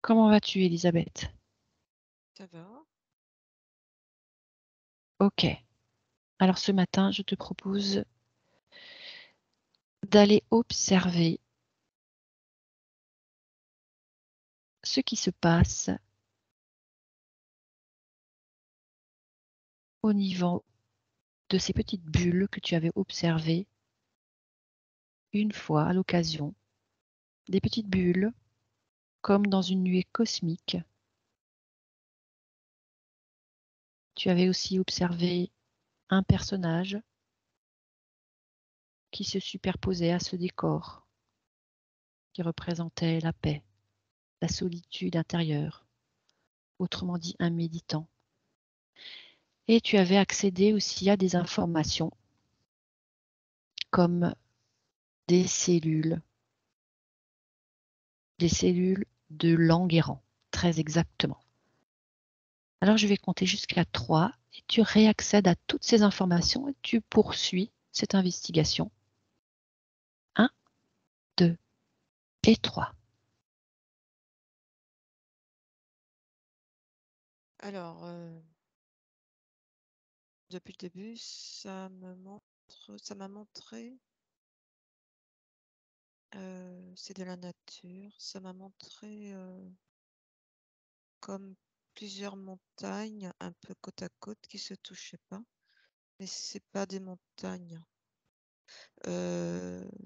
Comment vas-tu, Elisabeth? Ça va? Ok. Alors ce matin, je te propose d'aller observer ce qui se passe au niveau de ces petites bulles que tu avais observées une fois à l'occasion. Des petites bulles, comme dans une nuée cosmique. Tu avais aussi observé un personnage qui se superposait à ce décor, qui représentait la paix, la solitude intérieure, autrement dit un méditant. Et tu avais accédé aussi à des informations comme des cellules de Languerrand, très exactement. Alors je vais compter jusqu'à 3 et tu réaccèdes à toutes ces informations et tu poursuis cette investigation. 1, 2 et 3. Alors, depuis le début, ça m'a montré, c'est de la nature, ça m'a montré comme plusieurs montagnes un peu côte à côte qui se touchaient pas, mais c'est pas des montagnes.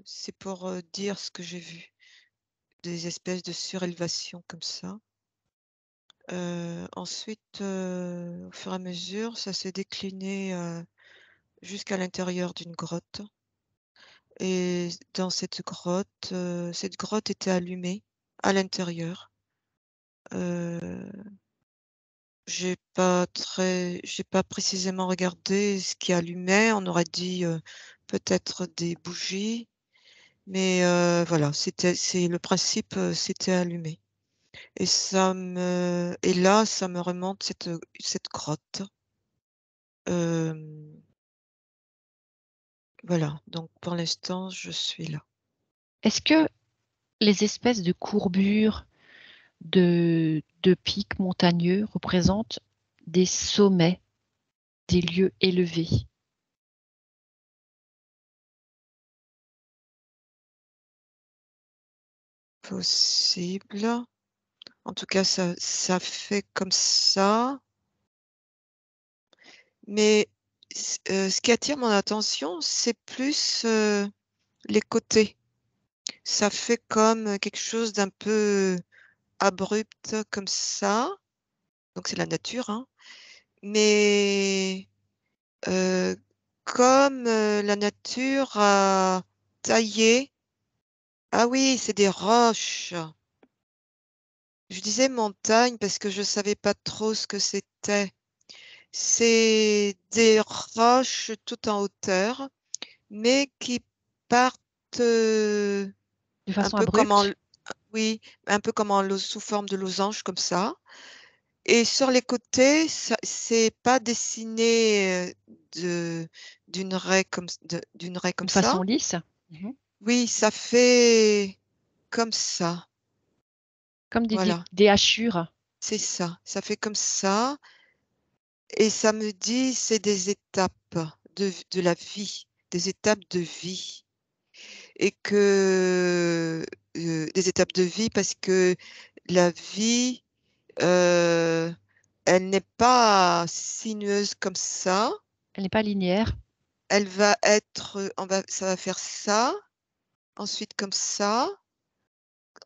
C'est pour dire ce que j'ai vu, des espèces de surélévation comme ça. Ensuite, au fur et à mesure, ça s'est décliné jusqu'à l'intérieur d'une grotte. Et dans cette grotte était allumée à l'intérieur. J'ai pas précisément regardé ce qui allumait. On aurait dit peut-être des bougies, mais voilà, c'est le principe, c'était allumé. Et là, ça me remonte cette grotte. Euh, voilà. Donc pour l'instant, je suis là. Est-ce que les espèces de courbures de pics montagneux représentent des sommets, des lieux élevés? Possible. En tout cas, ça fait comme ça. Mais ce qui attire mon attention, c'est plus, les côtés. Ça fait comme quelque chose d'un peu abrupt comme ça, donc c'est la nature, hein, mais heu, comme, la nature a taillé, ah oui, c'est des roches. Je disais montagne parce que je savais pas trop ce que c'était. C'est des roches tout en hauteur, mais qui partent, De un façon peu comme en abrupte? l oui, un peu comme en lo sous forme de losange comme ça, et sur les côtés, ça c'est pas dessiné, de d'une raie comme De ça. façon lisse? Mmh. Oui, ça fait comme ça, Comme voilà, des hachures? c'est ça. Ça fait comme ça et ça me dit c'est des étapes de la vie, des étapes de vie. Et que, des étapes de vie parce que la vie, heu, elle n'est pas sinueuse comme ça. Elle n'est pas linéaire? Elle va être, ça va faire ça, ensuite comme ça,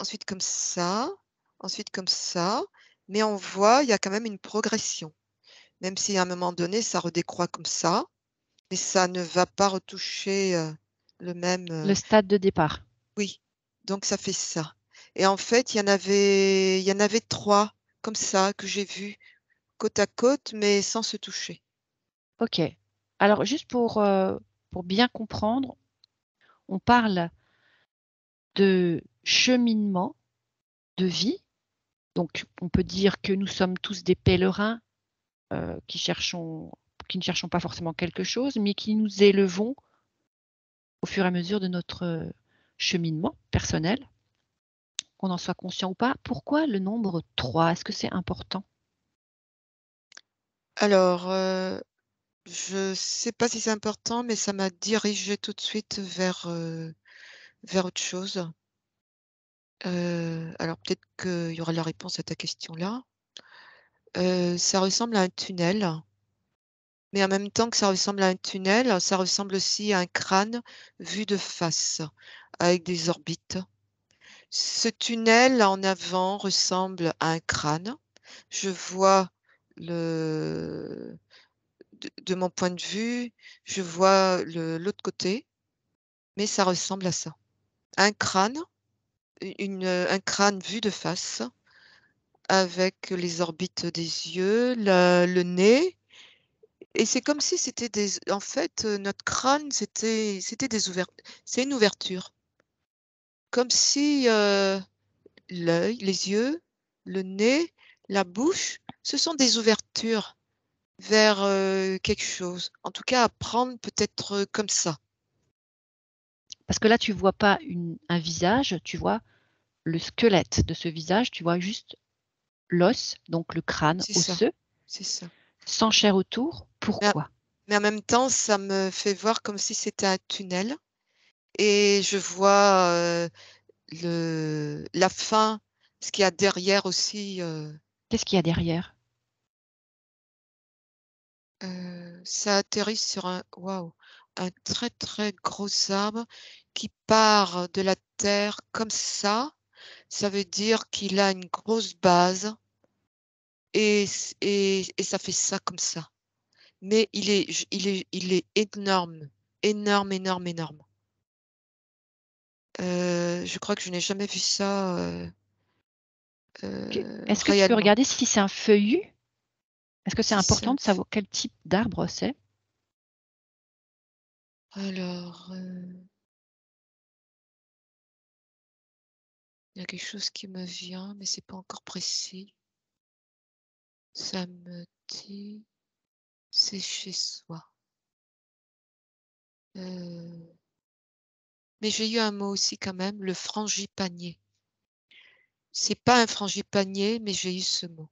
ensuite comme ça, ensuite comme ça, mais on voit, il y a quand même une progression. Même si à un moment donné, ça redécroît comme ça, mais ça ne va pas retoucher, le même, Le stade de départ? oui, donc ça fait ça. Et en fait, il y en avait 3 comme ça que j'ai vus côte à côte, mais sans se toucher. OK. Alors juste pour bien comprendre, on parle de cheminement de vie. Donc on peut dire que nous sommes tous des pèlerins, qui ne cherchons pas forcément quelque chose, mais qui nous élevons au fur et à mesure de notre cheminement personnel. qu'on en soit conscient ou pas. Pourquoi le nombre 3? Est-ce que c'est important? Alors, je sais pas si c'est important, mais ça m'a dirigée tout de suite vers autre chose. Alors peut-être qu'il y aura la réponse à ta question-là. Ça ressemble à un tunnel, mais en même temps que ça ressemble à un tunnel, ça ressemble aussi à un crâne vu de face, avec des orbites. Ce tunnel en avant ressemble à un crâne. Je vois le de mon point de vue, je vois l'autre côté, mais ça ressemble à ça. Un crâne, un crâne vu de face avec les orbites des yeux, le nez et c'est comme si c'était des en fait, notre crâne, c'était des ouver c'est une ouverture. Comme si, l'œil, les yeux, le nez, la bouche, ce sont des ouvertures vers, quelque chose. En tout cas à prendre peut-être, comme ça. Parce que là, tu vois pas un visage, tu vois le squelette de ce visage, tu vois juste l'os, donc le crâne C'est ça, osseux, c'est ça. sans chair autour. Mais en Pourquoi? mais en même temps, ça me fait voir comme si c'était un tunnel et je vois, la fin, ce qu'il y a derrière aussi, Qu'est-ce qu'il y a derrière? ça atterrit sur un très, très gros arbre qui part de la terre comme ça veut dire qu'il a une grosse base et ça fait ça comme ça. Mais il est énorme, énorme, énorme, énorme. Je crois que je n'ai jamais vu ça, Est-ce que tu peux réellement. regarder si c'est un feuillu? Est-ce que c'est Si c'est important un de f savoir quel type d'arbre c'est? alors, il y a quelque chose qui me vient, mais c'est pas encore précis. Ça me dit c'est chez soi. Heu, mais j'ai eu un mot aussi quand même, le frangipanier. C'est pas un frangipanier, mais j'ai eu ce mot.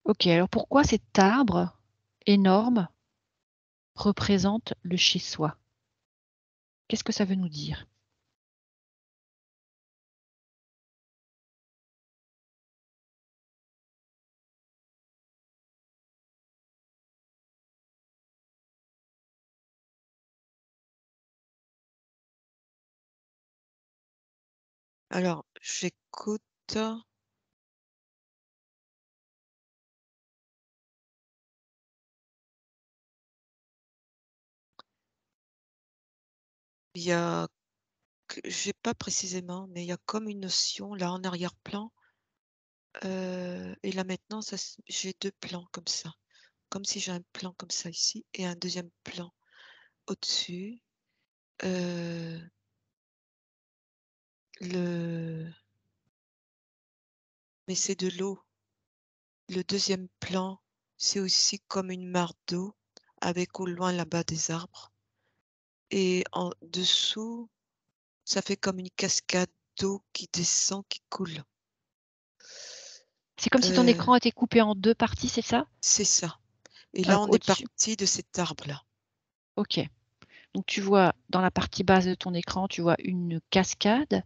OK, alors pourquoi cet arbre énorme représente le chez soi? Qu'est-ce que ça veut nous dire? Alors j'écoute, il y a j'ai pas précisément, mais il y a comme une notion là en arrière-plan, et là maintenant j'ai 2 plans comme ça. Comme si j'ai un plan comme ça ici et un deuxième plan au-dessus. Heu, le mais c'est de l'eau. Le deuxième plan, c'est aussi comme une mare d'eau avec au loin là-bas des arbres et en dessous, ça fait comme une cascade d'eau qui descend, qui coule. C'est comme si ton Heu, écran était coupé en 2 parties, c'est ça? c'est ça et là, Donc on est au-dessus, parti de cet arbre-là. OK. Donc tu vois dans la partie basse de ton écran, tu vois une cascade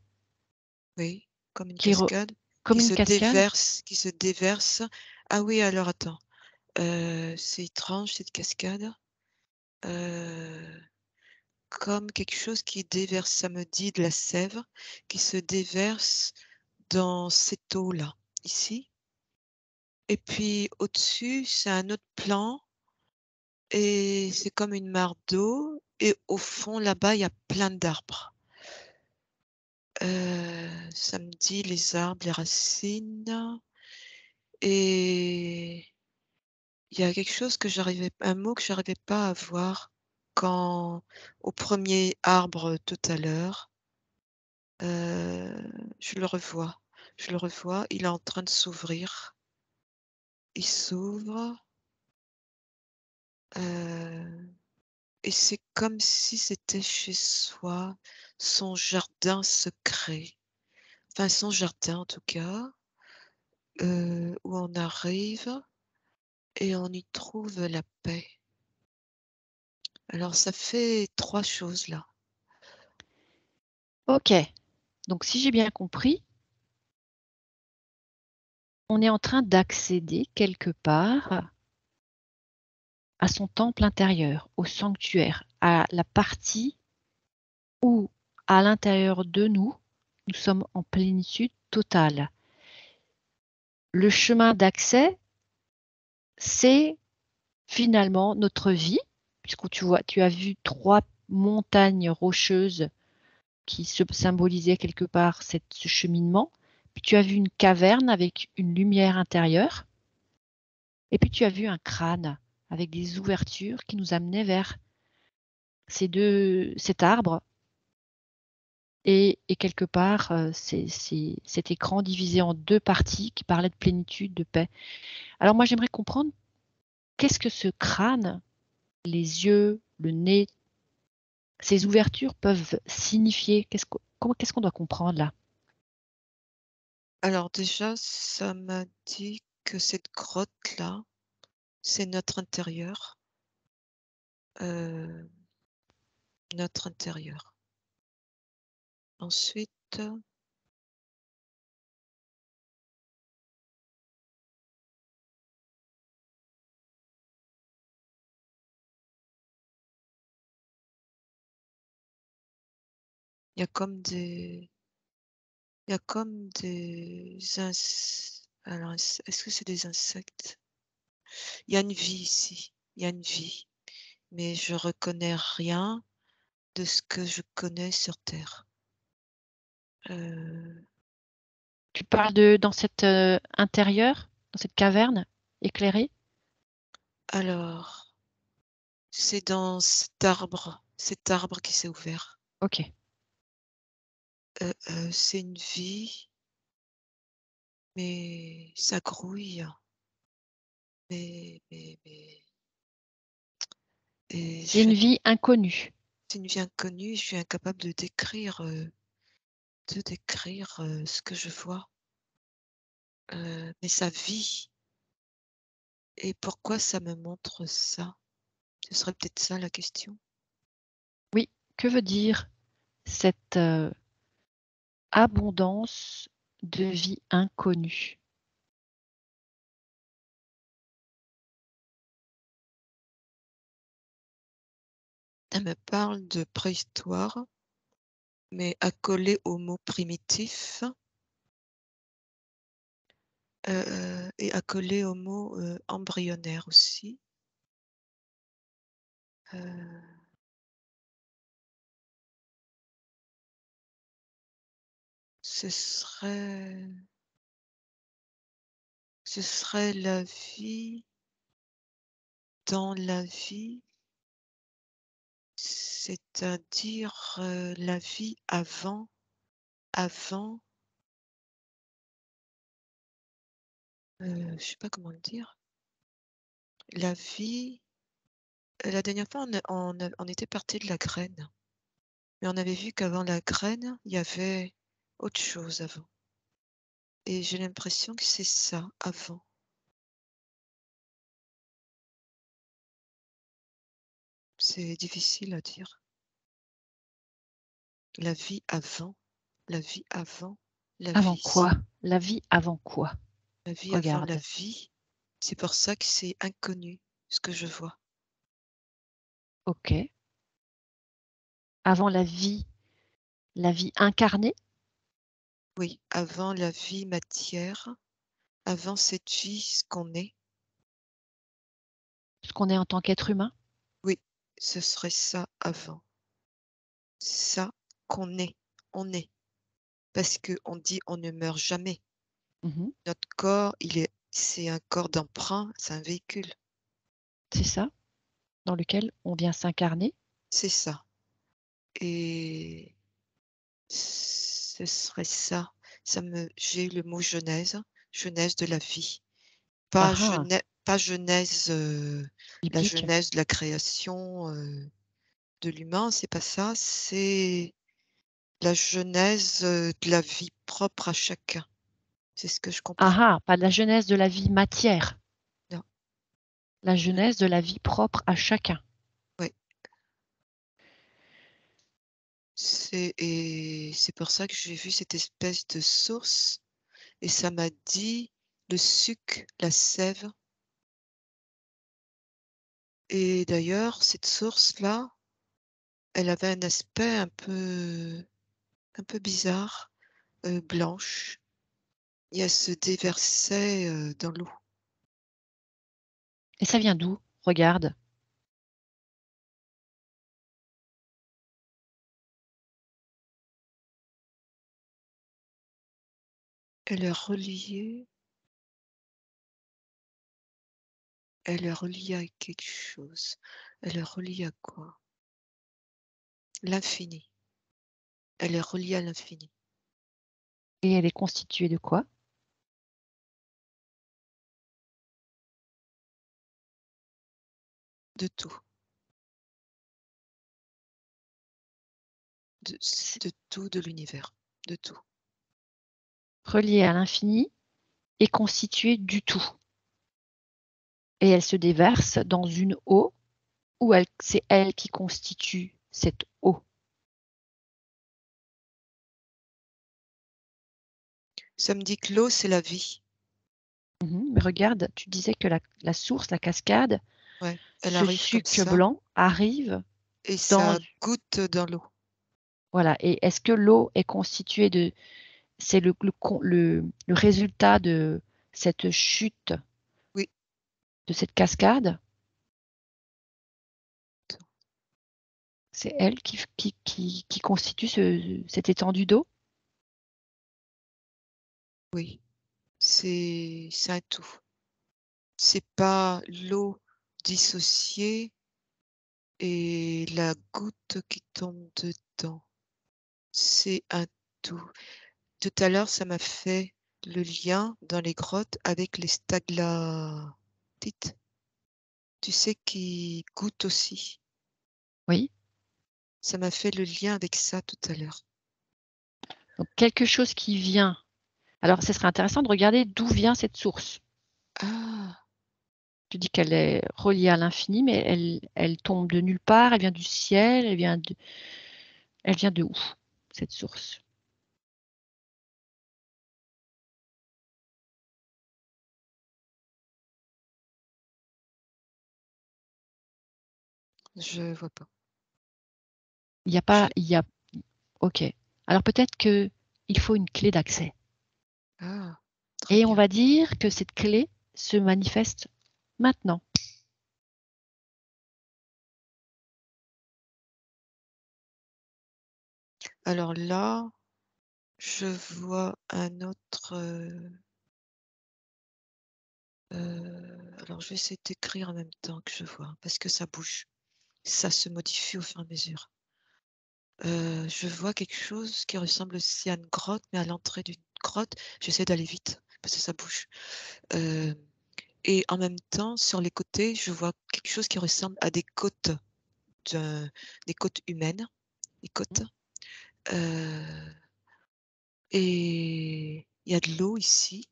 Oui, comme une qui re cascade comme une cascade? qui se déverse. Ah oui, alors attends, c'est étrange cette cascade. Heu, comme quelque chose qui déverse, ça me dit de la sève qui se déverse dans cette eau-là, ici et puis au-dessus, c'est un autre plan et c'est comme une mare d'eau et au fond là-bas, il y a plein d'arbres. Ça me dit les arbres, les racines et il y a quelque chose que j'arrivais un mot que j'arrivais pas à voir quand au premier arbre tout à l'heure, je le revois. Je le revois, il est en train de s'ouvrir. Il s'ouvre, heu et c'est comme si c'était chez soi, son jardin secret. enfin son jardin en tout cas, où on arrive et on y trouve la paix. Alors ça fait 3 choses là. OK, donc si j'ai bien compris, on est en train d'accéder quelque part à son temple intérieur, au sanctuaire, à la partie où, à l'intérieur de nous, nous sommes en plénitude totale. Le chemin d'accès, c'est finalement notre vie, puisque tu as vu 3 montagnes rocheuses qui symbolisaient quelque part ce cheminement. Puis tu as vu une caverne avec une lumière intérieure. Et puis tu as vu un crâne avec des ouvertures qui nous amenaient vers cet arbre et quelque part cet écran divisé en 2 parties qui parlait de plénitude, de paix. Alors moi j'aimerais comprendre qu'est-ce que ce crâne, les yeux, le nez, ces ouvertures peuvent signifier? Qu'est-ce qu'on doit comprendre là? Alors déjà, ça m'a dit que cette grotte-là, c'est notre intérieur, heu, notre intérieur. Ensuite, il y a comme des il y a comme des ins alors est-ce que c'est des insectes? Il y a une vie ici, il y a une vie, mais je reconnais rien de ce que je connais sur terre. Heu, Tu parles dans cet intérieur, dans cette caverne éclairée? alors, c'est dans cet arbre qui s'est ouvert. OK. C'est une vie, mais ça grouille, mais et C'est une vie inconnue. c'est une vie inconnue, je suis incapable de décrire ce que je vois, mais ça vit et pourquoi ça me montre ça? Ce serait peut-être ça la question? Oui, que veut dire cette, abondance de vie inconnue? Elle me parle de préhistoire, mais accolée au mot primitif, et accolée au mot, embryonnaire aussi. Heu, ce serait ce serait la vie dans la vie, c'est-à-dire, la vie avant, je sais pas comment le dire. La vie, la dernière fois on était parti de la graine, mais on avait vu qu'avant la graine, il y avait autre chose avant et j'ai l'impression que c'est ça, avant. C'est difficile à dire. La vie avant, la vie avant la Avant vie. quoi? La vie avant quoi? La vie avant la Regarde. vie, c'est pour ça que c'est inconnu, ce que je vois. OK. Avant la vie incarnée? Oui, avant la vie matière, avant cette vie, ce qu'on est, Ce qu'on est en tant qu'être humain? oui, ce serait ça avant. Ça qu'on est, on est. Parce qu'on dit on ne meurt jamais. Mmh. Notre corps, c'est un corps d'emprunt, c'est un véhicule. C'est ça, dans lequel on vient s'incarner? C'est ça. Et ce serait ça. J'ai eu le mot genèse, genèse de la vie. Ah ah, Pas genèse, la biblique. genèse de la création, de l'humain, c'est pas ça, c'est la genèse, de la vie propre à chacun. C'est ce que je Ah comprends. ah, pas de la genèse de la vie matière, Non, la ouais, genèse de la vie propre à chacun. ouais. C'est pour ça que j'ai vu cette espèce de source et ça m'a dit le suc, la sève et d'ailleurs cette source-là, elle avait un aspect un peu bizarre, blanche et elle se déversait, dans l'eau. Et ça vient d'où? Regarde. Elle est reliée elle est reliée à quelque chose. Elle est reliée à quoi? L'infini. Elle est reliée à l'infini. Et elle est constituée de quoi? De tout. De C'est de tout de l'univers. De tout. reliée à l'infini et constituée du tout. Et elle se déverse dans une eau ou c'est elle qui constitue cette eau? Ça me dit que l'eau, c'est la vie. Mais regarde, tu disais que la source, la cascade, Ouais, elle ce arrive comme suc ça blanc arrive et dans, ça goutte dans l'eau. voilà. Et est-ce que l'eau est constituée de, c'est le résultat de cette chute, Oui. de cette cascade? C'est elle qui constitue cette étendue d'eau? Oui, c'est un tout. C'est pas l'eau dissociée et la goutte qui tombe dedans. C'est un tout. Tout à l'heure, ça m'a fait le lien dans les grottes avec les stalactites, tu sais, qui goûtent aussi. Oui. Ça m'a fait le lien avec ça tout à l'heure. Donc quelque chose qui vient. Alors, ce serait intéressant de regarder d'où vient cette source. Ah! Tu dis qu'elle est reliée à l'infini, mais elle tombe de nulle part, elle vient du ciel, elle vient de où, cette source? Je vois pas. Il y a Je pas, il y a, ok. Alors peut-être que il faut une clé d'accès. Ah! Très Et on bien. va dire que cette clé se manifeste maintenant. Alors là, je vois un autre, alors je vais essayer d'écrire en même temps que je vois, parce que ça bouge. Ça se modifie au fur et à mesure. Je vois quelque chose qui ressemble aussi à une grotte, mais à l'entrée d'une grotte, j'essaie d'aller vite parce que ça bouge. Heu et en même temps, sur les côtés, je vois quelque chose qui ressemble à de des côtes humaines, des côtes, heu et il y a de l'eau ici,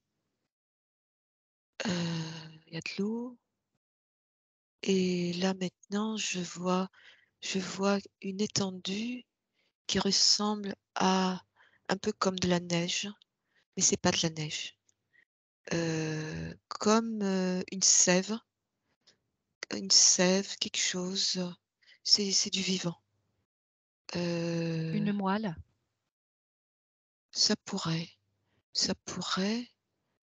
il y a de l'eau et là maintenant je vois une étendue qui ressemble à un peu comme de la neige, mais c'est pas de la neige. Comme, une sève, quelque chose, c'est du vivant. Heu, Une moelle, ça pourrait ça pourrait,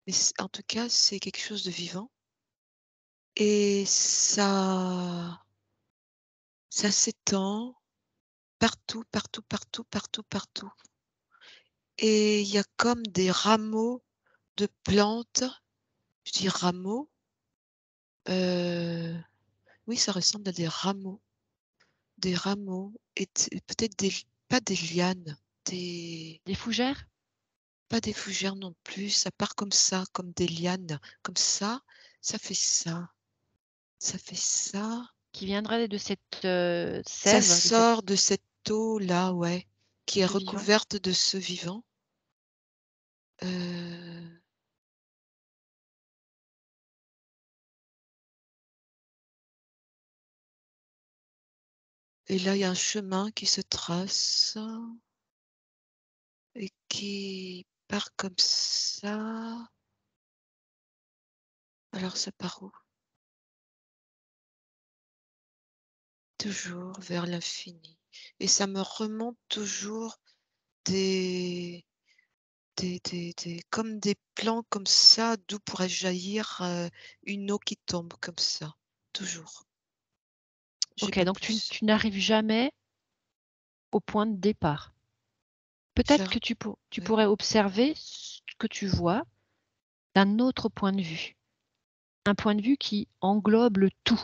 mais en tout cas, c'est quelque chose de vivant et ça s'étend partout, partout, partout, partout, partout et il y a comme des rameaux de plantes, je dis rameaux, heu, oui, ça ressemble à des rameaux et peut-être des pas des lianes, des des fougères pas des fougères non plus, ça part comme ça, comme des lianes, comme ça fait ça, ça fait ça. qui viendraient de cette Ça sève, de cette. sort de cette eau-là, ouais. qui est de vivant. recouverte de ce vivant. Euh, Et là, il y a un chemin qui se trace et qui part comme ça. Alors, ça part où? Toujours vers l'infini. Et ça me remonte toujours des, comme des plans comme ça, d'où pourrait jaillir une eau qui tombe comme ça. Toujours. J'ai Ok, pas donc plus. tu n'arrives jamais au point de départ. Peut-être que J'arrive. tu Ouais. pourrais observer ce que tu vois d'un autre point de vue. Un point de vue qui englobe le tout.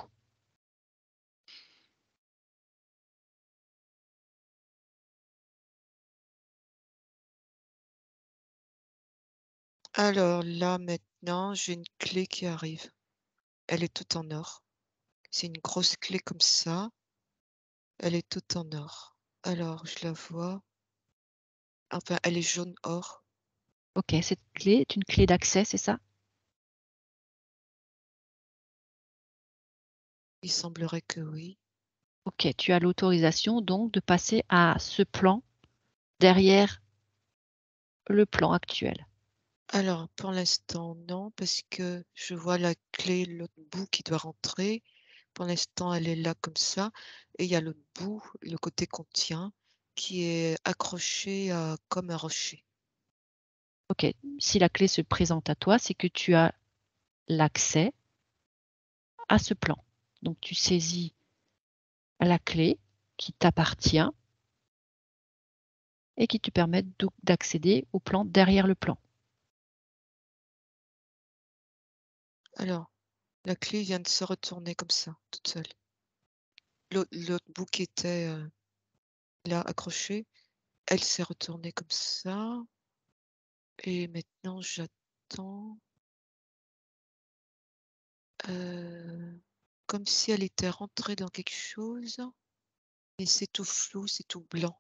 Alors là, maintenant, j'ai une clé qui arrive. Elle est toute en or. C'est une grosse clé comme ça. Elle est toute en or. Alors, je la vois. Enfin, elle est jaune or. Ok, cette clé est une clé d'accès, c'est ça? Il semblerait que oui. Ok, tu as l'autorisation donc de passer à ce plan derrière le plan actuel. Alors, pour l'instant, non, parce que je vois la clé, l'autre bout qui doit rentrer. Pour l'instant, elle est là comme ça. Et il y a l'autre bout, le côté qu'on tient, qui est accroché comme un rocher. Ok, si la clé se présente à toi, c'est que tu as l'accès à ce plan. Donc tu saisis la clé qui t'appartient et qui te permet d'accéder au plan derrière le plan. Alors, la clé vient de se retourner comme ça, toute seule. L'autre bout qui était là accroché, elle s'est retournée comme ça. Et maintenant, j'attends. Comme si elle était rentrée dans quelque chose, mais c'est tout flou, c'est tout blanc.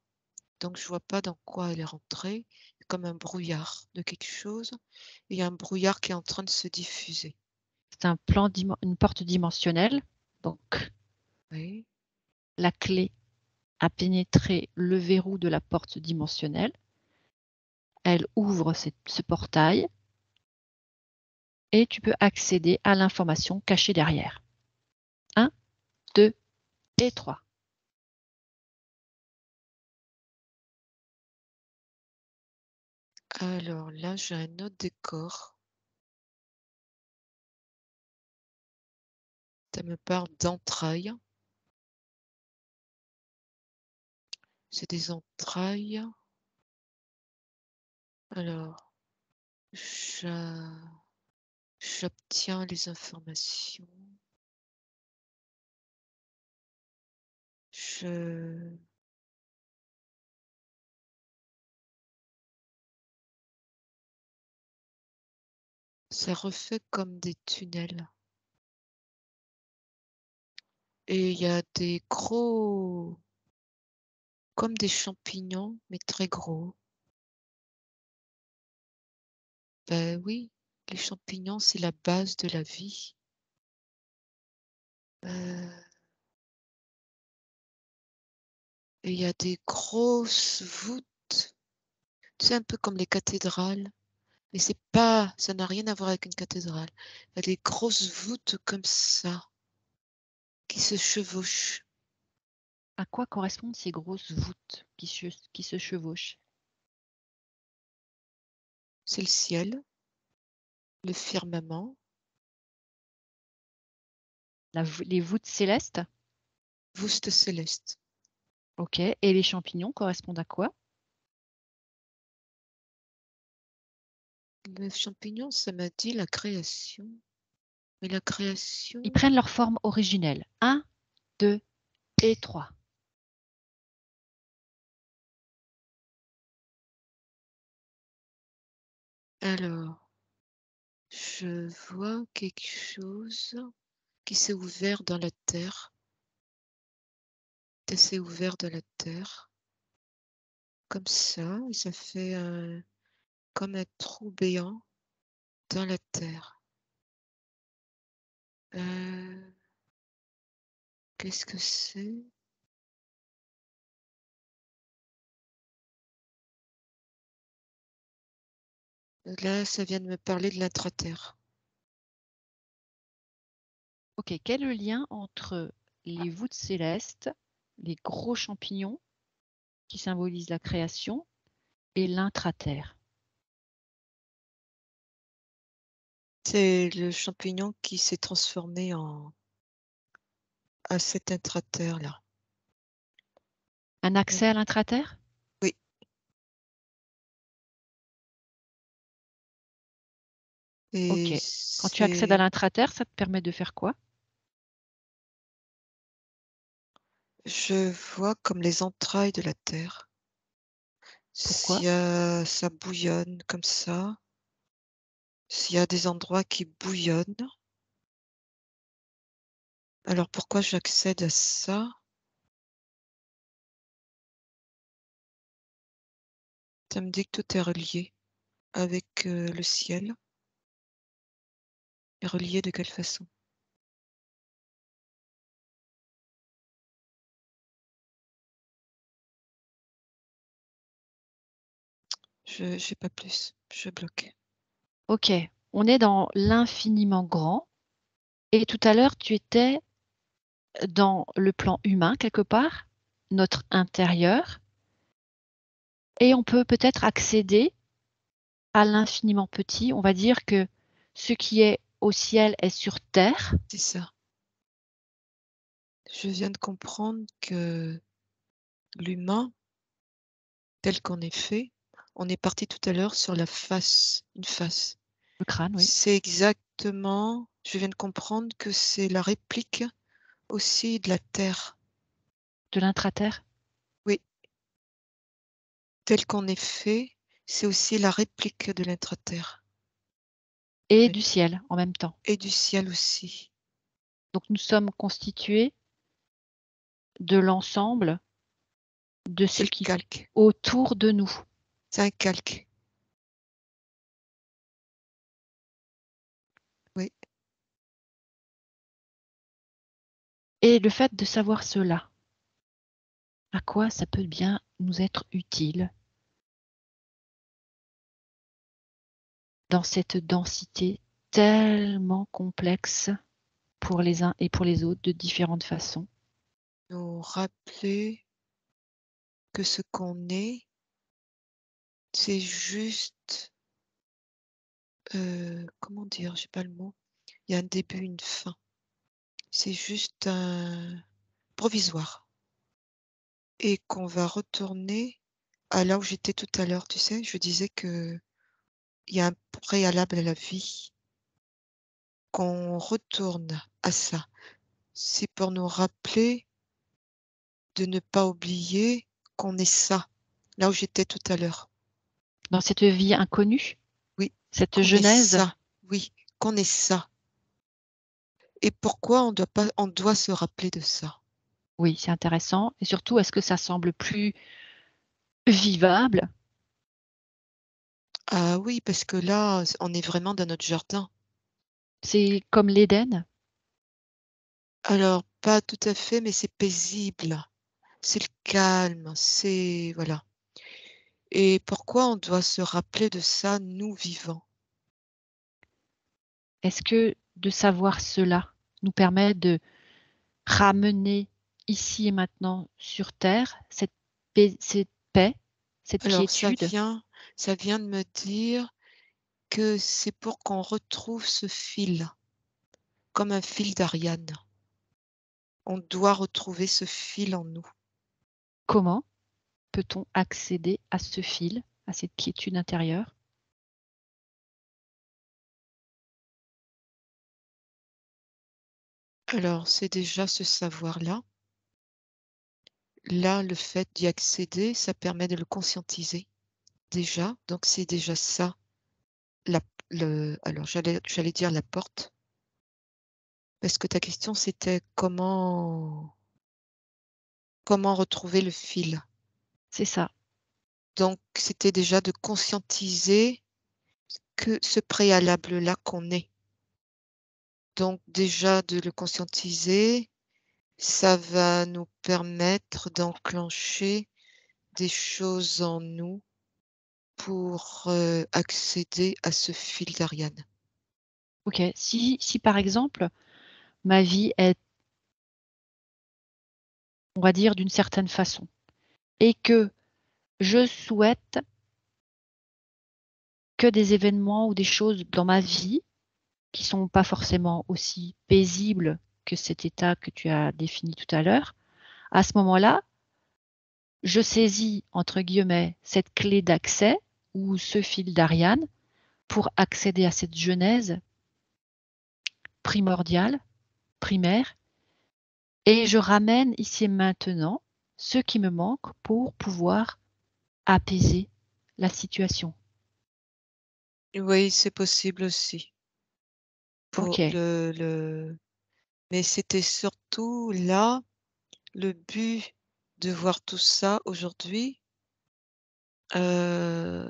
Donc je vois pas dans quoi elle est rentrée, comme un brouillard de quelque chose. Et il y a un brouillard qui est en train de se diffuser. C'est un plan, une porte dimensionnelle. Donc Oui, la clé a pénétré le verrou de la porte dimensionnelle. Elle ouvre ce portail et tu peux accéder à l'information cachée derrière. 1, 2 et 3. alors là, j'ai un autre décor. Ça me parle d'entrailles. C'est des entrailles. Alors, j'obtiens les informations. Je Ça refait comme des tunnels. Et il y a des gros, comme des champignons, mais très gros. Ben oui, les champignons, c'est la base de la vie. Et il y a des grosses voûtes, tu sais, un peu comme les cathédrales. Mais c'est pas, ça n'a rien à voir avec une cathédrale. Il y a des grosses voûtes comme ça, qui se chevauchent. À quoi correspondent ces grosses voûtes qui se chevauchent? C'est le ciel, le firmament, Les voûtes célestes? voûte céleste. Ok. Et les champignons correspondent à quoi? Le champignon, ça m'a dit la création. Mais la Ils création, prennent leur forme originelle. 1, 2 et 3. alors, je vois quelque chose qui s'est ouvert dans la terre. Ça s'est ouvert dans la terre. comme ça et ça fait comme un trou béant dans la terre. Qu'est-ce que c'est? Là, ça vient de me parler de l'intraterre. Ok, quel est le lien entre les voûtes célestes, les gros champignons qui symbolisent la création et l'intraterre? C'est le champignon qui s'est transformé à cet intraterre-là. Un accès à l'intraterre? Oui. Ok. Et Quand tu accèdes à c'est l'intraterre, ça te permet de faire quoi? je vois comme les entrailles de la terre. Pourquoi? Ça bouillonne comme ça. S'il y a des endroits qui bouillonnent. Alors pourquoi j'accède à ça? Ça me dit que tout est relié avec, le ciel. Et relié de quelle façon? Je j'ai pas plus, je bloque. Ok, on est dans l'infiniment grand. Et tout à l'heure, tu étais dans le plan humain quelque part, notre intérieur, et on peut peut-être accéder à l'infiniment petit. On va dire que ce qui est au ciel est sur terre. C'est ça. Je viens de comprendre que l'humain, tel qu'on est fait, on est parti tout à l'heure sur la face, une face. Le crâne, oui, C'est exactement je viens de comprendre que c'est la réplique aussi de la terre. de l'intraterre. Oui, tel qu'on est fait, c'est aussi la réplique de l'intraterre. Et Oui du ciel en même temps. et du ciel aussi. Donc nous sommes constitués de l'ensemble de ce C'est le qui est calque, autour de nous. c'est un calque. Oui, Et le fait de savoir cela, à quoi ça peut bien nous être utile dans cette densité tellement complexe pour les uns et pour les autres de différentes façons. nous rappeler que ce qu'on est, c'est juste, comment dire? J'ai pas le mot. Il y a un début, une fin. C'est juste un provisoire et qu'on va retourner à là où j'étais tout à l'heure, tu sais? Je disais qu'il y a un préalable à la vie, qu'on retourne à ça. C'est pour nous rappeler de ne pas oublier qu'on est ça, là où j'étais tout à l'heure. Dans cette vie inconnue, Oui, cette qu'on est genèse, ça, oui, qu'on est ça et pourquoi on doit se rappeler de ça? oui, c'est intéressant. Et surtout, est-ce que ça semble plus vivable? Ah oui, parce que là, on est vraiment dans notre jardin. C'est comme l'Éden? Alors, pas tout à fait, mais c'est paisible, c'est le calme, c'est voilà et pourquoi on doit se rappeler de ça, nous vivants? Est-ce que de savoir cela nous permet de ramener ici et maintenant sur terre cette paix, cette Alors quiétude? ça vient de me dire que c'est pour qu'on retrouve ce fil, comme un fil d'Ariane. On doit retrouver ce fil en nous. Comment peut-on accéder à ce fil, à cette quiétude intérieure? Alors c'est déjà ce savoir-là. Là, le fait d'y accéder, ça permet de le conscientiser déjà, donc c'est déjà ça, la le alors j'allais dire la porte, parce que ta question c'était comment retrouver le fil? C'est ça. Donc, c'était déjà de conscientiser que ce préalable-là qu'on est. Donc déjà de le conscientiser, ça va nous permettre d'enclencher des choses en nous pour, accéder à ce fil d'Ariane. OK. Si par exemple, ma vie est, on va dire, d'une certaine façon et que je souhaite que des événements ou des choses dans ma vie qui sont pas forcément aussi paisibles que cet état que tu as défini tout à l'heure, à ce moment-là, je saisis, entre guillemets, cette clé d'accès ou ce fil d'Ariane pour accéder à cette genèse primordiale, primaire, et je ramène ici et maintenant ce qui me manque pour pouvoir apaiser la situation. Oui, c'est possible aussi pour OK. mais c'était surtout là, le but de voir tout ça aujourd'hui, heu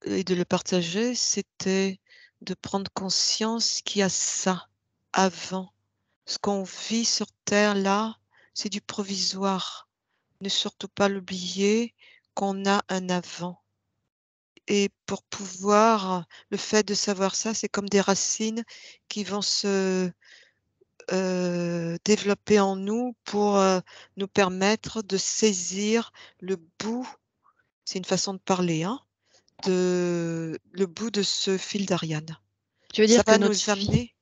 et de le partager, c'était de prendre conscience qu'il y a ça avant. Ce qu'on vit sur terre là, c'est du provisoire. Ne surtout pas l'oublier qu'on a un avant et pour pouvoir le fait de savoir ça, c'est comme des racines qui vont se, développer en nous pour, nous permettre de saisir le bout, c'est une façon de parler, hein, de le bout de ce fil d'Ariane. Tu veux Ça dire que va nous amener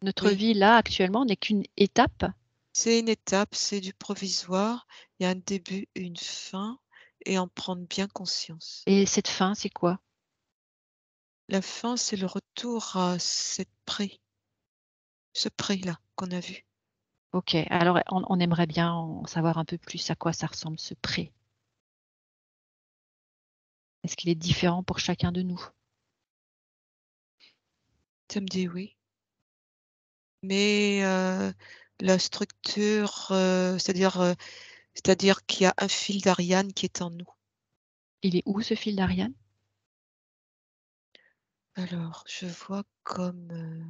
notre oui, vie là, actuellement, n'est qu'une étape? c'est une étape, c'est du provisoire, il y a un début et une fin et en prendre bien conscience. Et cette fin, c'est quoi? La fin, c'est le retour à cette pré ce pré-là qu'on a vu. OK, alors on aimerait bien en savoir un peu plus à quoi ça ressemble ce prêt. Est-ce qu'il est différent pour chacun de nous? Ça me dit oui, mais la structure, c'est-à-dire qu'il y a un fil d'Ariane qui est en nous. Il est où ce fil d'Ariane? Alors, je vois comme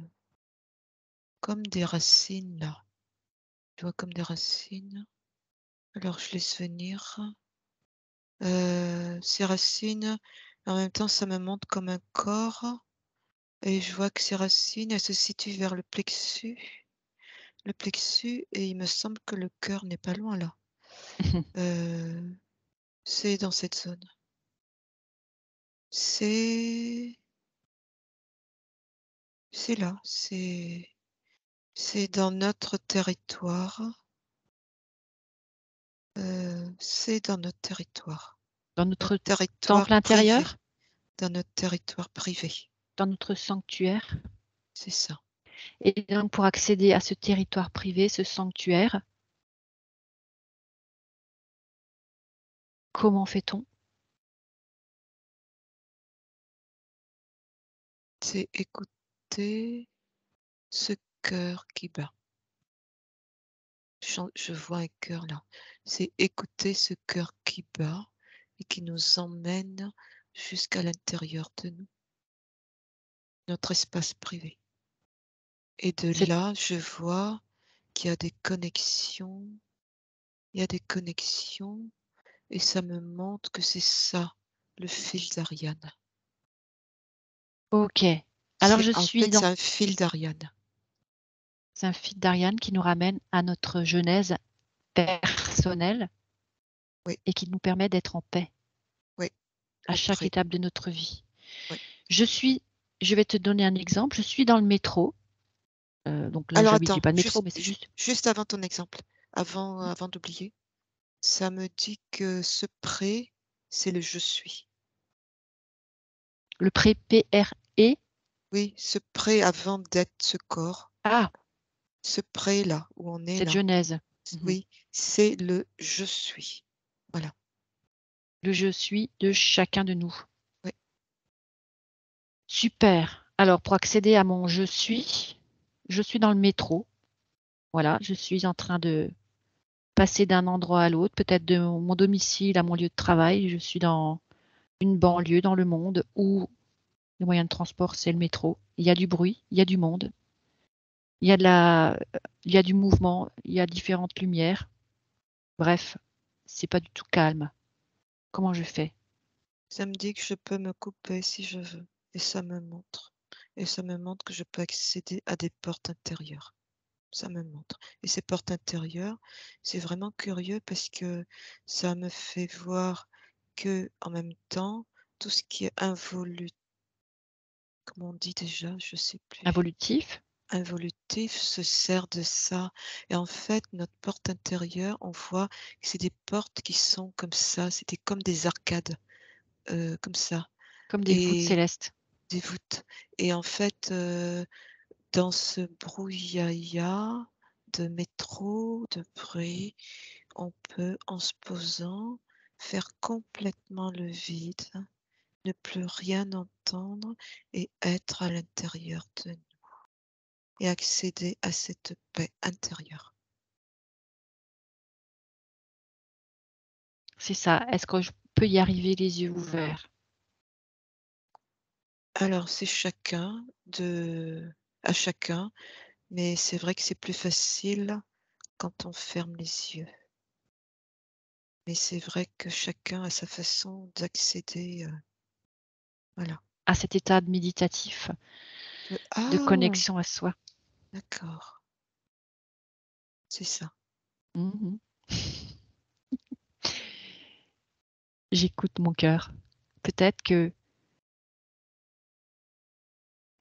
des racines là. Je vois comme des racines. Alors je laisse venir. Ces racines, en même temps, ça me montre comme un corps et je vois que ces racines, elles se situent vers le plexus et il me semble que le cœur n'est pas loin là. Heu, c'est dans cette zone. C'est c'est là, c'est dans notre territoire, c'est dans notre territoire. Dans Notre notre territoire temple privé, intérieur? dans notre territoire privé, Dans notre sanctuaire? c'est ça. Et donc pour accéder à ce territoire privé, ce sanctuaire, comment fait-on? C'est écouter ce cœur qui bat. Je vois un cœur là. C'est écouter ce cœur qui bat et qui nous emmène jusqu'à l'intérieur de nous, notre espace privé. Et de C'est là, je vois qu'il y a des connexions, il y a des connexions et ça me montre que c'est ça, le fil d'Ariane. OK. Alors je En suis fait, dans c'est un fil d'Ariane. c'est un fil d'Ariane qui nous ramène à notre genèse personnelle Oui, et qui nous permet d'être en paix oui, à le chaque pré. étape de notre vie. Oui. Je suis je vais te donner un exemple, je suis dans le métro, donc là où Alors j'habite, j'ai attends, pas de métro, mais c'est juste juste avant ton exemple, avant d'oublier, ça me dit que ce pré, c'est le je suis. le pré P-R-E. Oui, ce pré avant d'être ce corps, Ah! ce pré-là, où on est Cette là, genèse. Mmh. oui, c'est le je suis. Voilà, Le je suis de chacun de nous. oui, Super. Alors pour accéder à mon je suis dans le métro. Voilà, je suis en train passer d'un endroit à l'autre, peut-être de mon domicile à mon lieu de travail. Je suis dans une banlieue dans le monde où le moyen de transport, c'est le métro. Il y a du bruit, il y a du monde, il y a du mouvement, il y a différentes lumières. Bref, c'est pas du tout calme. Comment je fais? Ça me dit que je peux me couper si je veux. Et ça me montre. Et ça me montre que je peux accéder à des portes intérieures. Ça me montre. Et ces portes intérieures, c'est vraiment curieux parce que ça me fait voir que, en même temps, tout ce qui est comment on dit déjà, je sais plus. Involutif? Involutif se sert de ça. Et en fait, notre porte intérieure, on voit que c'est des portes qui sont comme ça, c'était comme des arcades, comme ça, Comme des voûtes et célestes. des voûtes. Et en fait, dans ce brouillaya de métro, de bruit, on peut, en se posant, faire complètement le vide, ne plus rien entendre et être à l'intérieur de nous et accéder à cette paix intérieure. C'est ça. Est-ce que je peux y arriver les yeux ouverts? Alors c'est à chacun, mais c'est vrai que c'est plus facile quand on ferme les yeux. Mais c'est vrai que chacun a sa façon d'accéder, voilà. À cet état méditatif de Ah! connexion à soi. D'accord, c'est ça. Mmh. J'écoute mon cœur. Peut-être que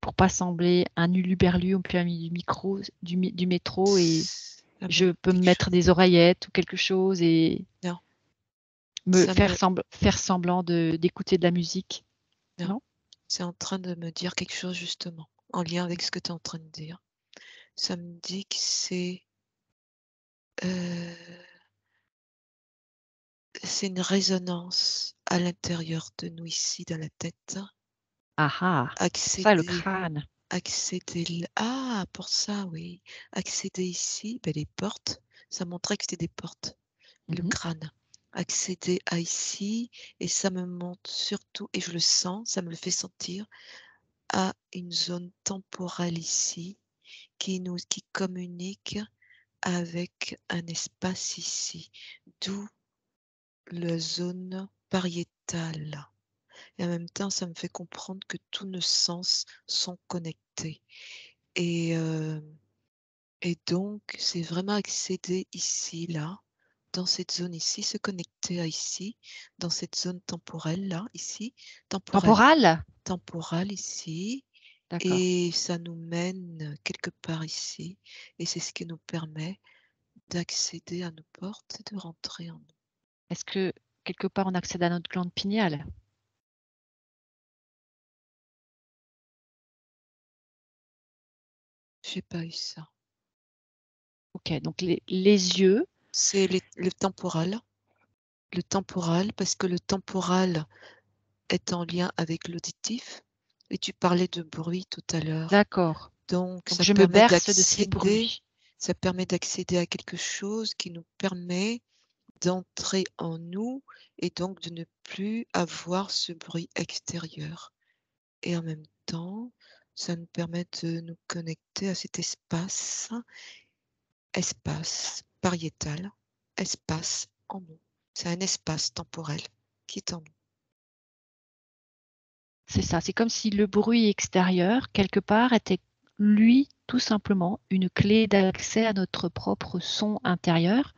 pour pas sembler un huluberlu au plein milieu du micro du métro et Ça me je dit peux me quelque mettre chose. des oreillettes ou quelque chose et Non, me ça me faire semblant d'écouter de la musique, non, non? c'est en train de me dire quelque chose justement, en lien avec ce que tu es en train de dire. Ça me dit que heu, c'est une résonance à l'intérieur de nous ici dans la tête. Ah ah! Pour ça le Accéder crâne. accéder l ah! Pour ça, oui. Accéder ici, beh, les portes, ça montrait que c'était des portes, le Mmh. crâne. Accéder à ici et ça me montre surtout et je le sens, ça me le fait sentir, à une zone temporelle ici qui communique avec un espace ici, d'où la zone pariétale et en même temps, ça me fait comprendre que tous nos sens sont connectés et et donc c'est vraiment accéder ici, là, dans cette zone ici, se connecter à ici, dans cette zone temporelle là, ici, temporelle, Temporale? temporale ici D'accord. et ça nous mène quelque part ici et c'est ce qui nous permet d'accéder à nos portes et de rentrer en nous. Est-ce que quelque part on accède à notre glande pinéale? J'ai pas eu ça. OK, donc les yeux, C'est le temporal parce que le temporal est en lien avec l'auditif et tu parlais de bruit tout à l'heure. d'accord. Donc Donc je me berce de ces bruits. ça permet d'accéder à quelque chose qui nous permet d'entrer en nous et donc de ne plus avoir ce bruit extérieur et en même temps, ça nous permet de nous connecter à cet espace pariétal, espace en nous. C'est un espace temporel qui est en nous. C'est ça, c'est comme si le bruit extérieur, quelque part, était lui, tout simplement, une clé d'accès à notre propre son intérieur,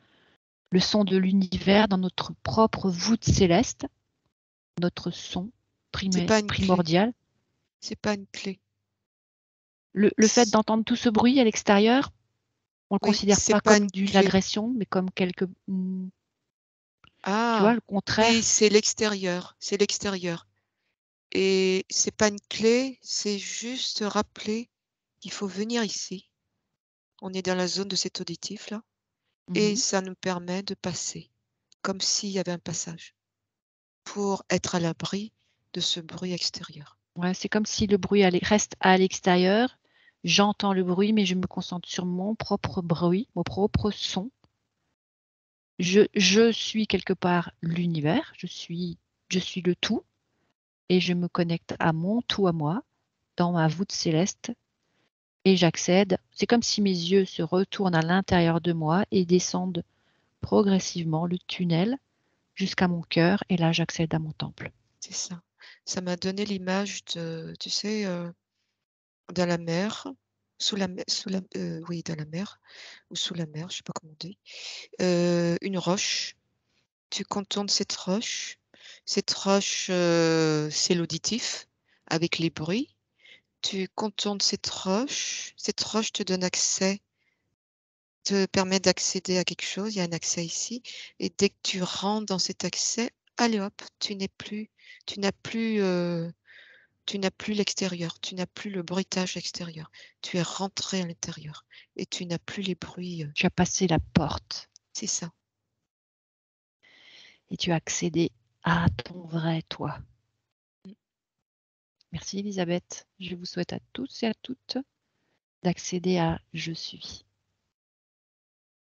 le son de l'univers dans notre propre voûte céleste, notre son C'est pas une clé, primordial. c'est pas une clé. Le fait C d'entendre tout ce bruit à l'extérieur, on le Oui, considère c'est pas pas comme une d'une clé. agression, mais comme tu vois, Ah! le Oui, contraire. c'est l'extérieur et c'est pas une clé, c'est juste rappeler qu'il faut venir ici. On est dans la zone de cet auditif là et Mmh. ça nous permet de passer, comme s'il y avait un passage, pour être à l'abri de ce bruit extérieur. Ouais, c'est comme si le bruit reste à l'extérieur. J'entends le bruit, mais je me concentre sur mon propre bruit, mon propre son Je suis quelque part l'univers, je suis le tout, et je me connecte à mon tout à moi, dans ma voûte céleste, et j'accède. C'est comme si mes yeux se retournent à l'intérieur de moi et descendent progressivement le tunnel jusqu'à mon cœur, et là j'accède à mon temple. C'est ça. Ça m'a donné l'image de, tu sais, dans la mer, oui, dans la mer ou sous la mer, je sais pas comment on dit, une roche. Tu contournes cette roche. Cette roche, c'est l'auditif avec les bruits. Tu contournes cette roche te donne accès, te permet d'accéder à quelque chose, il y a un accès ici et dès que tu rentres dans cet accès, allez hop, tu n'as plus, tu n'as plus l'extérieur, tu n'as plus le bruitage extérieur. Tu es rentré à l'intérieur et tu n'as plus les bruits, Tu as passé la porte c'est ça. et tu as accédé à ton vrai toi. Mmh. Merci Elisabeth. Je vous souhaite à tous et à toutes d'accéder à Je suis.